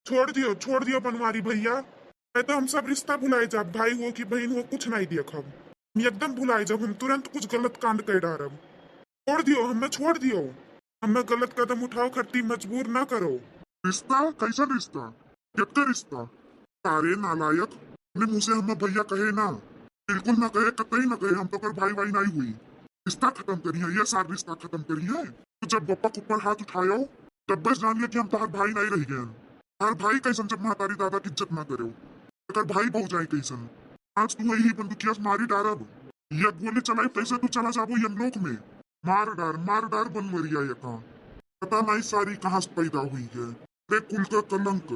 छोड़ दियो बनवारी भैया। मैं तो हम सब रिश्ता भुलाए जब भाई हो कि बहन हो कुछ नहीं देखब। हम एकदम भुलाए जब हम तुरंत कुछ गलत कांड कर डारब। छोड़ दियो, हमें छोड़ दियो। हमें गलत कदम उठाओ खट्टी मजबूर ना करो। रिश्ता कैसा रिश्ता? कितना रिश्ता? तारे नालायक, अपने मुंह से हमें भैया कहे ना। बिल्कुल ना कहे, कतई ना कहे। हम तो कर भाई भाई नहीं हुई। रिश्ता खत्म करी है, ये सारा रिश्ता खत्म करी है। तो जब बप्पा के ऊपर हाथ उठायो तब बस जान लिया कि हम तार भाई नहीं रह गए। तार भाई कैसन जब महतारी दादा की इज्जत ना करो। अगर भाई बहु जाए कैसन। आज तू यही बंदूकिया से मारी डारब। ये गोली चलाई कैसे तू चला जाबो यमलोक में। मार डार बनवरिया ये का। पता नहीं सारी कहाँ से पैदा हुई है। रे कुल का कलंक।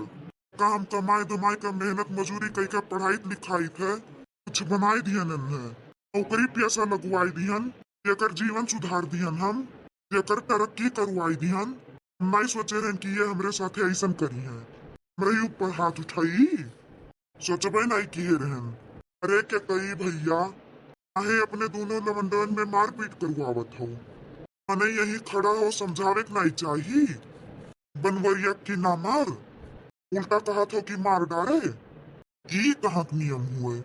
का हम कमाए दमाए का मेहनत मजूरी कई का पढ़ाई लिखाई थे। कुछ बनाए दियन है। नौकरी पैसा लगवाई दियन। जेकर जीवन सुधार दियन हम। जेकर तरक्की करवाई दियन। नहीं सोचे रहन कि ये हमरे साथे ऐसन करी है। हमरे ही ऊपर हाथ उठाई। सोचबे नहीं किए रहन। अरे के कई भैया चाहे अपने दोनों लवंडन में मारपीट करवावत हो। मने यही खड़ा हो समझावे के नहीं चाहिए। बनवरिया की ना मार। उल्टा कहा था कि मार डारे। ये कहाँ के नियम हुए?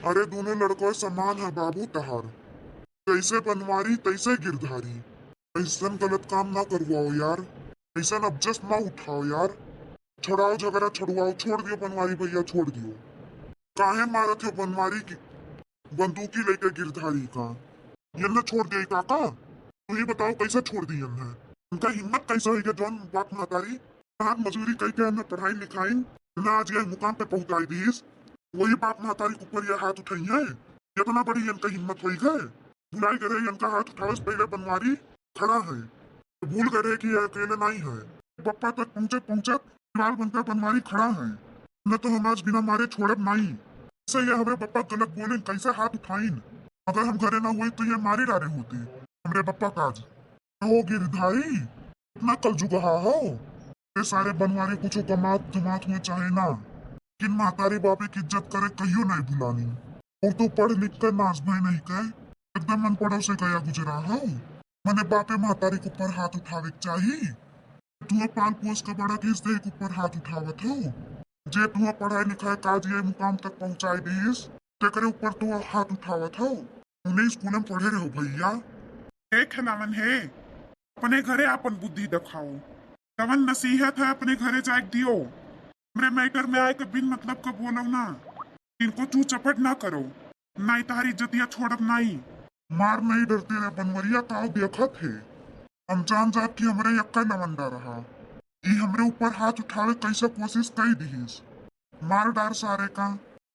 अरे दोनों लड़कों समान है बाबू तहार। जैसे बनवारी तैसे गिरधारी। ऐसा गलत काम ना करवाओ यार। ऐसा अब जस्ट ना उठाओ यार। छुड़ाओ झगड़ा छुड़वाओ, छोड़ दियो बनवारी भैया छोड़ दियो। काहे मारत हो बनवारी की बंदूकी लेके गिरधारी का? ये न छोड़ दिया काका। तू ही बताओ कैसे छोड़ दी है। उनका हिम्मत कैसे है जौन बाप महतारी कहाँ मजूरी कई के हमें पढ़ाई लिखाई ना आज ये मुकाम पे पहुंचाई दीस। वही बाप महतारी के ऊपर ये हाथ उठाई है। इतना बड़ी इनका हिम्मत हुई है। बुलाई करे इनका हाथ उठावे से पहले बनवारी खड़ा है। भूल करे कि ये अकेले नहीं है। पप्पा तक पहुंचे पहुंचे दीवार बनकर बनवारी खड़ा है। न तो हम आज बिना मारे छोड़ब नहीं। ऐसे ये हमें पप्पा गलत बोले कैसे हाथ उठाइन। अगर हम घरे ना हुए तो ये मारी डारे होते हमरे पप्पा काज। हो गिरधारी इतना कल जुगहा हो। ये सारे बनवारी कुछ कमात जमात हुए चाहे ना। किन महतारी बापे की इज्जत करे कहियो नहीं भुलानी। और तो पढ़ लिख कर नाच भाई नहीं कह एकदम अनपढ़ों से गया गुजरा हो। मने बापे महतारी के ऊपर हाथ उठावे के चाहिए। तू पाल पोस का बड़ा किस दे के ऊपर हाथ उठावत हो। जे तू पढ़ाई लिखाई काज ये मुकाम तक पहुंचाई दीस तेरे ऊपर तू हाथ उठावत हो। उन्हें स्कूल में पढ़े रहो भैया। हे खिलावन है, अपने घरे अपन बुद्धि दिखाओ। कवन नसीहत है अपने घरे जाके दियो। हमरे मैटर में आए के बिन मतलब का बोलो ना। इनको चू चपट ना करो। नहीं तारी जतिया छोड़ब नहीं। मार नहीं डरते रे बनवरिया का देखा थे। हम जान जात की हमरे यक्का नवंडा रहा। ये हमरे ऊपर हाथ उठावे कैसे कोशिश कई दीस। मार डार सारे का।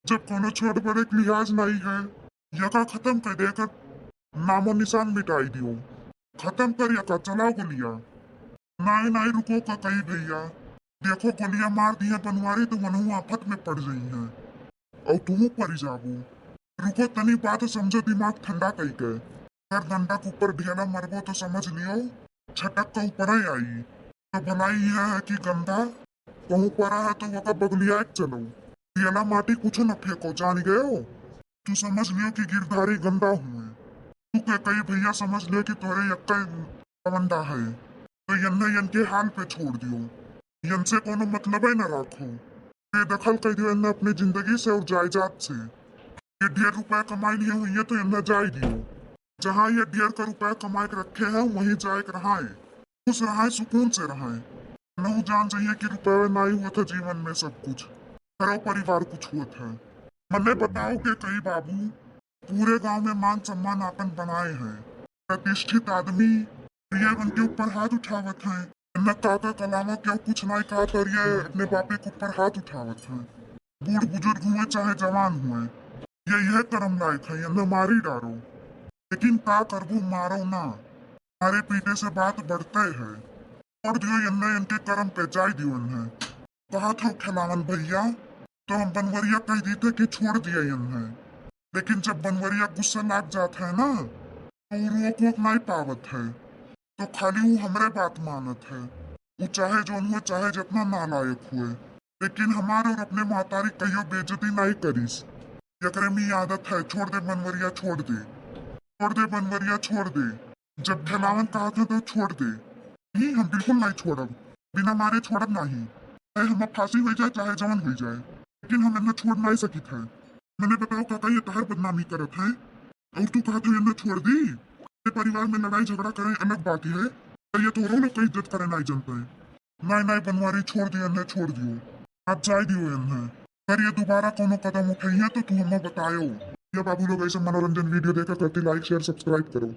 जब कोनो छोड़ बड़े के लिहाज नहीं है। यका खत्म कर देकर नामो निशान मिटाई दियो। खत्म कर यका चलाओ गोलिया। नहीं नहीं रुको का कही भैया। देखो गोलियां मार दिया बनवारी तो मनहु आफत में पड़ रही है। और तुम परी जाबो। रुको तनी बात समझो दिमाग ठंडा कई के। अगर डंडा के ऊपर ढेला मरबो तो समझ लियो छटक का ऊपर ही आई। तो भलाई यह है कि गंदा कहूँ पड़ा है तो वका बगलिया एक चलो। ढेला माटी कुछ न फेंको जान गए हो। तू समझ लियो कि गिरधारी गंदा हुए। तू के कई भैया समझ लियो कि तोरे यक्का वंडा है। तो यन्ने यन के हाल पे छोड़ दियो। यन से कोनो मतलब ही न रखो। बेदखल कर दियो इन्हें अपनी जिंदगी से और जायदाद से। ये 1.5 रुपया कमाई लिए हुई है तो इन्हें जाय दियो। जहाँ ये 1.5 रुपया कमाए के रखे हैं वहीं जाए के रहा है। खुश रहा है सुकून से रहा है। नहु जान चाहिए कि रुपये नहीं हुआ था जीवन में सब कुछ। करो परिवार कुछ हुआ था। मन्ने बताओ कि कई बाबू पूरे गांव में मान सम्मान आपन बनाए हैं। प्रतिष्ठित आदमी ये उनके ऊपर हाथ उठावत है। न काका कलामा क्यों कुछ नहीं कहा कर ये अपने बापे के ऊपर हाथ उठावत है। बूढ़ बुजुर्ग हुए चाहे जवान हुए ये यह कर्म लायक है न मारी डारो। लेकिन का करबू मारो ना। मारे पीटे से बात बढ़ते है। छोड़ दियो इन्हें इनके कर्म पे जाय दियो इन्हें। कहा था खिलावन भैया तो हम बनवरिया कह देते कि छोड़ दिया इन्हें। लेकिन जब बनवरिया गुस्सा लाग जाता है ना तो रोक वोक नहीं पावत है। तो खाली वो हमरे बात मानत है। वो चाहे जोन हुए चाहे जितना नालायक हुए। लेकिन हमारे और अपने महतारी कहियो बेइज्जती नहीं करीस। एकरे में आदत है छोड़ दे बनवरिया छोड़ दे। छोड़ दे बनवरिया छोड़ दे। जब खिलावन कहा था तो छोड़ दे। नहीं हम बिल्कुल नहीं छोड़ब। बिना मारे छोड़ब नहीं। चाहे हम फांसी हो जाए चाहे जवन हो जाए, लेकिन हम इन्हें छोड़ नहीं सकी थे। मैंने बताओ काका ये तहर बदनामी करत है और तू कहते हो इन्हें छोड़ दी। ये परिवार में लड़ाई झगड़ा करें अलग बात है, पर ये तो लोग कहीं इज्जत करे नहीं जनते। नहीं नहीं बनवारी छोड़ दियो इन्हें, छोड़ दियो, आप जाए दियो इन्हें। अगर ये दोबारा कोनो कदम उठाइए तो तू हमें बतायो। ये बाबू लोग ऐसे मनोरंजन वीडियो देखा करती, लाइक शेयर सब्सक्राइब करो।